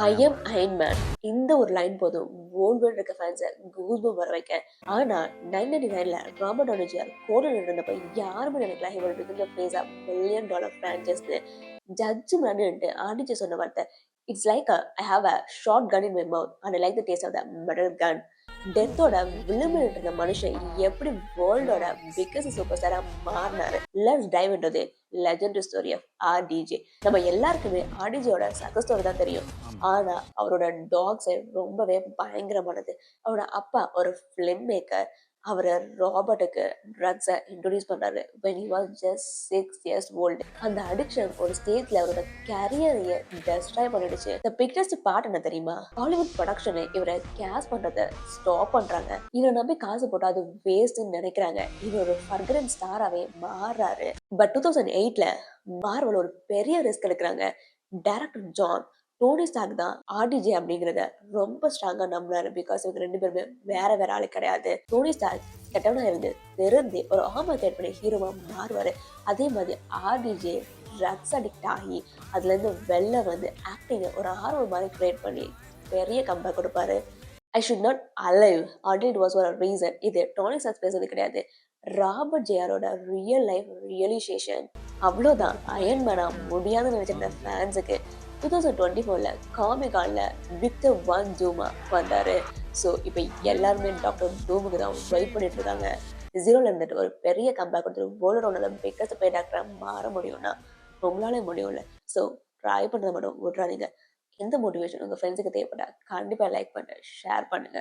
I am iron man. இந்த ஒரு line போதும் வேர்ல்டு வைட் இருக்க ஃபேன்ஸை கூஸ்பம்ப் வர வைக்க. ஆனா 1999ல ராபர்ட் டவுனி ஜூனியர் கோடில் இருந்தப்ப யாருமே நினைக்கல he will become the face of $1 billion franchise-னு. ஜட்ஜ் மேனுன்ட்டு ஆர்டிஜே சொன்ன வார்த்தை, it's like I have a short gun in my mouth and I like the taste of the metal gun. டெத்தோட விளிம்பில் இருந்த மனுஷன் எப்படி வேர்ல்டோட பிக்கஸ்ட் சூப்பர் ஸ்டாரா மாறினாரு. Let's dive into the legendary story of RDJ. நம்ம எல்லாருக்குமே ஆர்டிஜேயோட சக்சஸ் ஸ்டோரி தான் தெரியும். ஆனா அவரோட டாக் சைடு ரொம்பவே பயங்கரமானது. அவரோட அப்பா ஒரு ஃபிலிம் மேக்கர். அவரு ராபர்ட்டுக்கு ட்ரக்ஸை இன்ட்ரோடியூஸ் பண்றாரு when he was just 6 years old. அந்த அடிக்ஷன் ஒரு ஸ்டேஜ்ல அவரோட கேரியரையே டெஸ்ட்ராய் பண்ணிடுச்சு. the biggest பார்ட் என்ன தெரியுமா? ஹாலிவுட் ப்ரொடக்ஷன் இவரை கேஸ் பண்றதை ஸ்டாப் பண்றாங்க. இவரை நம்பி காசு போட்டா அது வேஸ்ட்னு நினைக்கிறாங்க. இவர் ஒரு ஃபர்கரன் ஸ்டாராவே மாறுறாரு. பட் 2008ல மார்வல் ஒரு பெரிய ரிஸ்க் எடுக்கிறாங்க. டைரக்டர் ஜான் டோனி ஸ்டார்க் தான் ஆர்டிஜே அப்படிங்கிறத ரொம்ப ஸ்ட்ராங்கா நம்பினாரு. பிகாஸ் இவங்க ரெண்டு பேருமே வேற ஆளு கிடையாது. டோனி ஸ்டார்க் கெட்டவனா இருந்து தெரிந்து ஒரு ஆர்மர் கிரியேட் பண்ணி ஹீரோவா மாறுவாரு. அதே மாதிரி ஆர்டிஜே ட்ரக்ஸ் அடிக்ட் ஆகி அதுல இருந்து வெளில வந்து ஆக்டிங் ஒரு ஆர்வம் மாதிரி கிரியேட் பண்ணி பெரிய கம்பேக் கொடுப்பாரு. I should not alive already it was ஒரு ரீசன். இது டோனி ஸ்டார்க் பேசுறது கிடையாது. ராபர்ட் ஜேஆரோட ரியல் லைஃப் ரியலைசேஷன். அவ்வளோதான். அயன் மேனா முடியாதுன்னு நினைச்சிருந்த ஃபேன்ஸுக்கு 2024ல காமிகான்ல விக்டர் ஒன் ஜூமா வந்தாரு. ஸோ இப்போ எல்லாருமே டாக்டர் டூமுக்கு தான் வெயிட் பண்ணிட்டு இருக்காங்க. ஜீரோல இருந்துட்டு ஒரு பெரிய கம்பேக் கொடுத்துட்டு வேர்ல்டோட பிக்கஸ்ட் பே டாக்டரா மாற முடியும்னா உங்களாலே முடியும்ல. ஸோ ட்ரை பண்ணுறத மட்டும் விட்றாதீங்க. எந்த மோட்டிவேஷன் உங்கள் ஃப்ரெண்ட்ஸுக்கு தேவைப்பட்டா கண்டிப்பாக லைக் பண்ணுங்க, ஷேர் பண்ணுங்க.